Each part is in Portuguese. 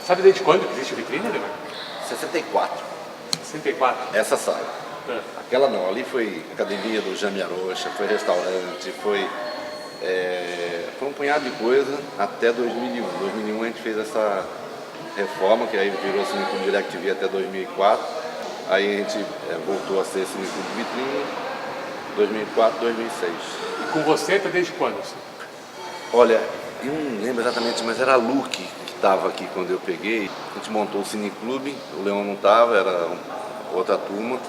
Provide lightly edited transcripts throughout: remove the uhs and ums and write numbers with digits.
Sabe desde quando que existe a vitrine, Ademar? 64. 64? Essa sala. É. Aquela não, ali foi academia do Jami Arocha, foi restaurante, foi um punhado de coisa até 2001. Em 2001 a gente fez essa reforma, que aí virou Cineclube DirecTV até 2004. Aí a gente voltou a ser Cineclube Vitrine 2004, 2006. E com você tá desde quando? Assim? Olha, eu não lembro exatamente, mas era a Lu que estava aqui quando eu peguei. A gente montou o Cineclube, o Leão não estava, era outra turma.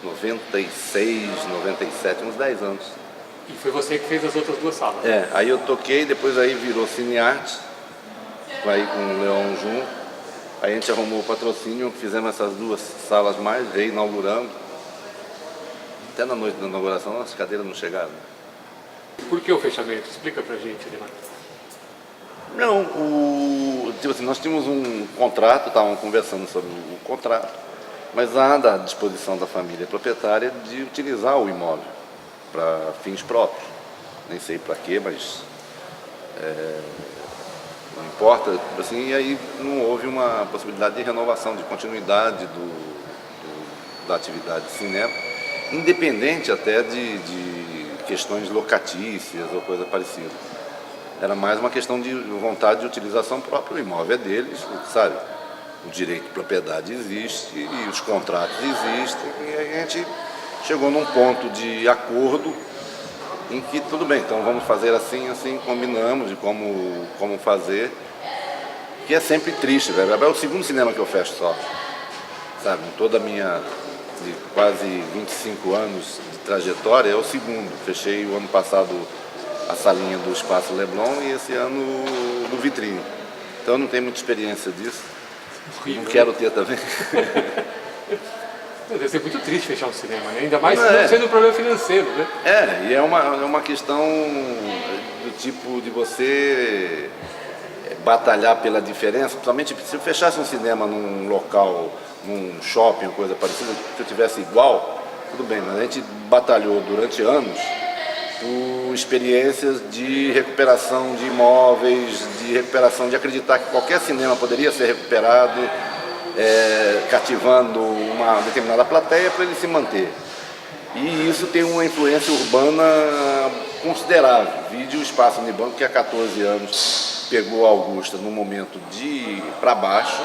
96, 97, uns 10 anos. E foi você que fez as outras duas salas? Aí eu toquei, depois aí virou Cinearte, aí com o Leão junto. Aí a gente arrumou o patrocínio, fizemos essas duas salas mais, reinauguramos. Até na noite da inauguração as cadeiras não chegaram. Por que o fechamento? Explica pra gente, Ademar. Não, tipo assim, nós tínhamos um contrato, estávamos conversando sobre o contrato, mas há à disposição da família proprietária de utilizar o imóvel para fins próprios. Nem sei para quê, mas não importa. Assim, e aí não houve uma possibilidade de renovação, de continuidade da atividade de cinema, independente até de questões locatícias ou coisa parecida. Era mais uma questão de vontade de utilização própria. O imóvel é deles, sabe? O direito de propriedade existe e os contratos existem, e a gente chegou num ponto de acordo em que tudo bem, então vamos fazer assim, combinamos de como fazer, que é sempre triste, velho. É o segundo cinema que eu fecho só, sabe? Em toda a minha de quase 25 anos de trajetória, é o segundo. Fechei o ano passado a salinha do Espaço Leblon e esse ano do Vitrine. Então eu não tenho muita experiência disso. Não quero ter também. Deve ser muito triste fechar um cinema, né? Ainda mais sendo um problema financeiro, né? E é uma questão do tipo de você batalhar pela diferença. Principalmente se eu fechasse um cinema num local, num shopping, coisa parecida, se eu tivesse igual, tudo bem, mas a gente batalhou durante anos por experiências de recuperação de imóveis, de recuperação, de acreditar que qualquer cinema poderia ser recuperado, cativando uma determinada plateia para ele se manter. E isso tem uma influência urbana considerável. Vide o Espaço Unibanco, que há 14 anos pegou a Augusta num momento de para baixo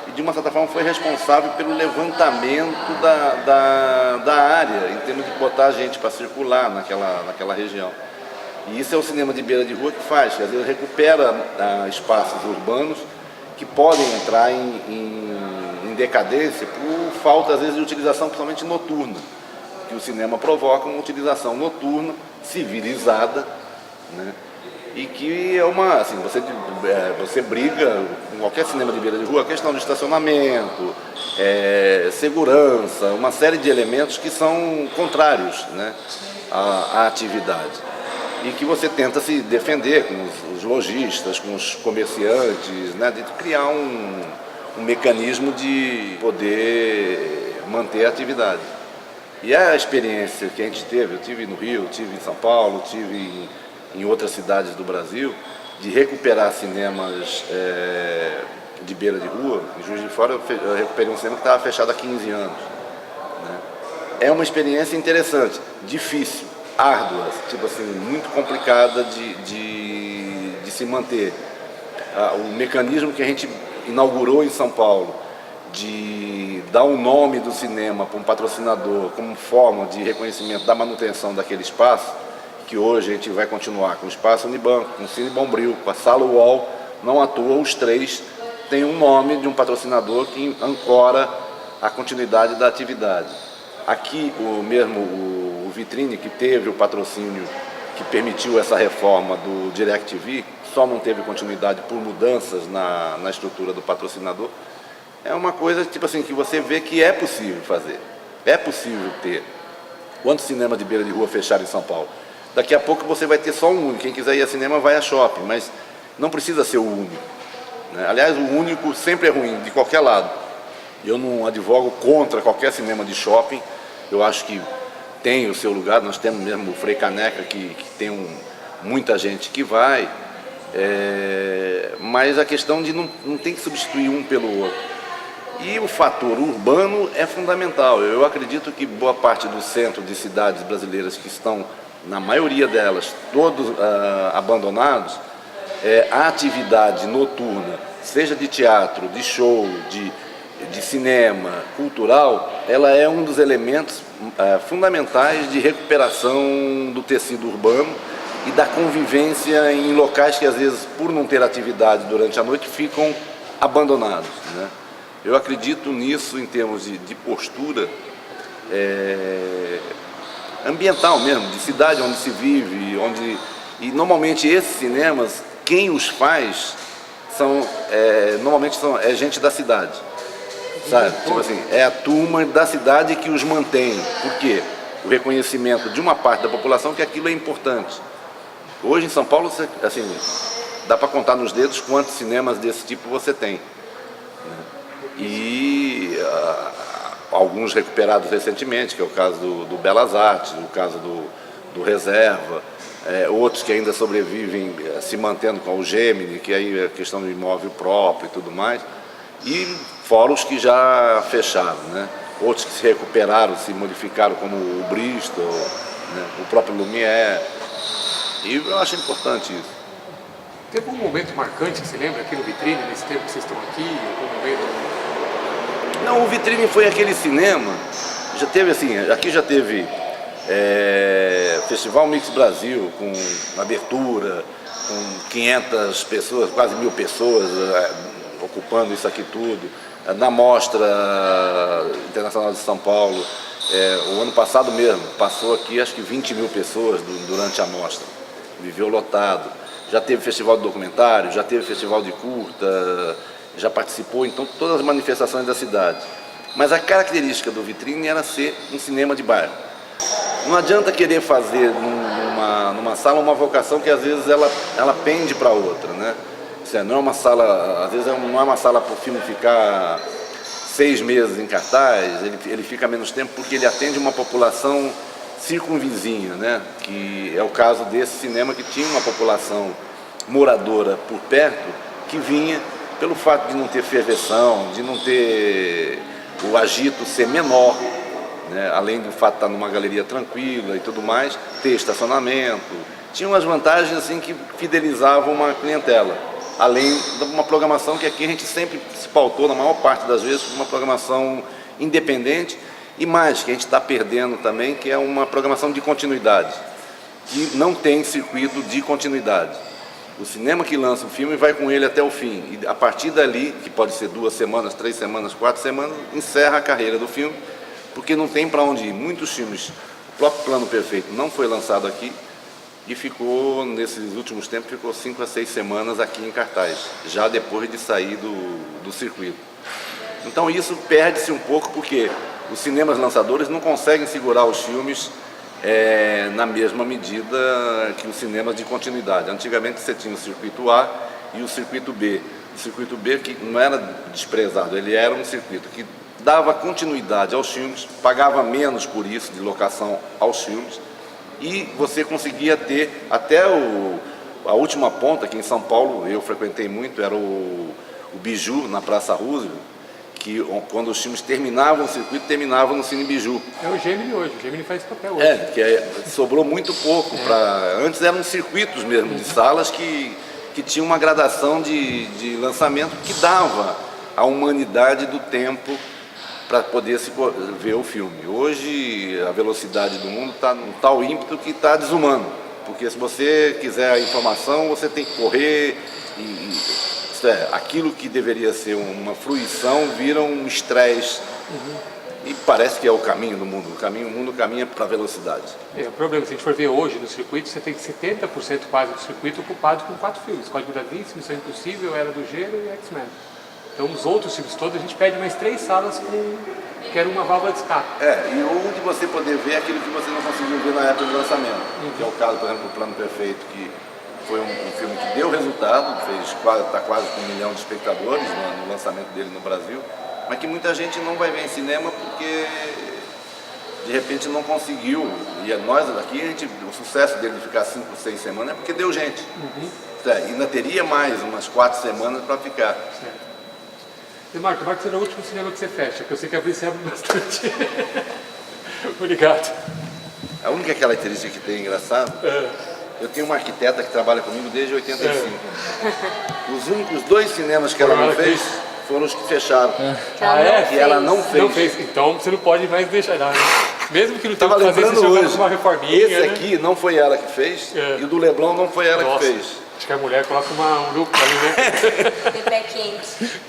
e de uma certa forma foi responsável pelo levantamento da área, em termos de botar gente para circular naquela região. E isso é o cinema de beira de rua que faz, quer dizer, recupera espaços urbanos que podem entrar em decadência por falta, às vezes, de utilização, principalmente noturna, que o cinema provoca uma utilização noturna, civilizada, né? E que é uma, assim, você briga com qualquer cinema de beira de rua, a questão de estacionamento, segurança, uma série de elementos que são contrários, né, à atividade. E que você tenta se defender com os lojistas, com os comerciantes, né, de criar um mecanismo de poder manter a atividade. E a experiência que a gente teve, eu tive no Rio, tive em São Paulo, tive em outras cidades do Brasil, de recuperar cinemas de beira de rua. Em Juiz de Fora eu recuperei um cinema que estava fechado há 15 anos. Né? É uma experiência interessante, difícil, árdua, tipo assim, muito complicada de se manter. O mecanismo que a gente inaugurou em São Paulo, de dar o nome do cinema para um patrocinador como forma de reconhecimento da manutenção daquele espaço, que hoje a gente vai continuar com o Espaço Unibanco, com o Cine Bombril, com a Sala UOL, não à toa os três têm um nome de um patrocinador que ancora a continuidade da atividade. Aqui o Vitrine, que teve o patrocínio que permitiu essa reforma do DirecTV, só não teve continuidade por mudanças na estrutura do patrocinador, é uma coisa tipo assim, que você vê que é possível fazer, é possível ter. Quantos cinemas de beira de rua fecharam em São Paulo? Daqui a pouco você vai ter só um único, quem quiser ir a cinema vai a shopping, mas não precisa ser o único. Né? Aliás, o único sempre é ruim, de qualquer lado. Eu não advogo contra qualquer cinema de shopping, eu acho que tem o seu lugar, nós temos mesmo o Frei Caneca, que tem muita gente que vai, Mas a questão de não tem que substituir um pelo outro. E o fator urbano é fundamental. Eu acredito que boa parte do centro de cidades brasileiras que estão, na maioria delas, todos abandonados, a atividade noturna, seja de teatro, de show, de cinema, cultural, ela é um dos elementos fundamentais de recuperação do tecido urbano e da convivência em locais que, às vezes, por não ter atividade durante a noite, ficam abandonados, né? Eu acredito nisso em termos de postura ambiental mesmo, de cidade onde se vive, e normalmente esses cinemas, quem os faz, normalmente é gente da cidade, sabe? Tipo assim, é a turma da cidade que os mantém. Por quê? O reconhecimento de uma parte da população que aquilo é importante. Hoje em São Paulo, assim, dá para contar nos dedos quantos cinemas desse tipo você tem, né? E alguns recuperados recentemente, que é o caso do Belas Artes, o caso do Reserva, outros que ainda sobrevivem se mantendo com o Gemini, que aí é questão do imóvel próprio e tudo mais, e fora os que já fecharam, né? Outros que se recuperaram, se modificaram, como o Bristol, né? O próprio Lumière, e eu acho importante isso. Teve algum momento marcante que você lembra aqui no Vitrine, nesse tempo que vocês estão aqui? Algum momento? Não, o Vitrine foi aquele cinema, já teve assim, aqui já teve Festival Mix Brasil, com abertura, com 500 pessoas, quase 1000 pessoas ocupando isso aqui tudo, na Mostra Internacional de São Paulo, o ano passado mesmo, passou aqui acho que 20 mil pessoas durante a mostra, viveu lotado. Já teve festival de documentário, já teve festival de curta, já participou, então, todas as manifestações da cidade. Mas a característica do Vitrine era ser um cinema de bairro. Não adianta querer fazer numa sala uma vocação que às vezes ela pende para outra, né? Não é uma sala, às vezes não é uma sala para o filme ficar 6 meses em cartaz, ele fica menos tempo porque ele atende uma população circunvizinha, né? Que é o caso desse cinema, que tinha uma população moradora por perto que vinha pelo fato de não ter ferveção, de não ter o agito ser menor, né? Além do fato de estar numa galeria tranquila e tudo mais, ter estacionamento. Tinha umas vantagens assim que fidelizavam uma clientela, além de uma programação que aqui a gente sempre se pautou, na maior parte das vezes, uma programação independente, e mais, que a gente está perdendo também, que é uma programação de continuidade, que não tem circuito de continuidade. O cinema que lança o filme vai com ele até o fim, e a partir dali, que pode ser 2 semanas, 3 semanas, 4 semanas, encerra a carreira do filme, porque não tem para onde ir. Muitos filmes, o próprio Plano Perfeito não foi lançado aqui, e ficou, nesses últimos tempos, ficou 5 a 6 semanas aqui em cartaz, já depois de sair do circuito. Então isso perde-se um pouco, porque os cinemas lançadores não conseguem segurar os filmes na mesma medida que os cinemas de continuidade. Antigamente você tinha o circuito A e o circuito B. O circuito B, que não era desprezado, ele era um circuito que dava continuidade aos filmes, pagava menos por isso, de locação aos filmes, e você conseguia ter até a última ponta, que em São Paulo eu frequentei muito, era o Biju, na Praça Roosevelt, que quando os filmes terminavam o circuito, terminavam no Cine Biju. É o Gemini hoje, o Gemini faz papel hoje. Sobrou muito pouco. Antes eram circuitos mesmo, de salas que tinham uma gradação de lançamento que dava a humanidade do tempo para poder se ver o filme. Hoje a velocidade do mundo está num tal ímpeto que está desumano, porque se você quiser a informação, você tem que correr aquilo que deveria ser uma fruição vira um estresse. E parece que é o caminho do mundo. O mundo caminha para a velocidade. O problema, se a gente for ver hoje no circuito, você tem 70% quase do circuito ocupado com 4 filmes: Código da Vinci, Missão Impossível, Era do Gelo e X-Men. Então os outros filmes todos a gente pede mais 3 salas que era uma válvula de escape. E onde você poder ver aquilo que você não conseguiu ver na época do lançamento. Que é o caso, por exemplo, do Plano Perfeito, que foi um filme que deu resultado, está quase com 1 milhão de espectadores no lançamento dele no Brasil, mas que muita gente não vai ver em cinema porque de repente não conseguiu. E nós aqui, o sucesso dele de ficar 5, 6 semanas é porque deu gente. Ainda teria mais umas 4 semanas para ficar. Certo. E Marco será o último cinema que você fecha, porque eu sei que a você abre bastante. Obrigado. A única característica que tem engraçado, eu tenho uma arquiteta que trabalha comigo desde 85. Os únicos 2 cinemas que ela não fez foram os que fecharam. E ela não fez. Então você não pode mais deixar. Não, né? Mesmo que não tenha Estava que fazer, você lembrando jogar hoje, uma reforminha. esse aqui não foi ela que fez, e o do Leblon não foi ela que fez. Acho que a mulher coloca um grupo ali, né? De pé quente.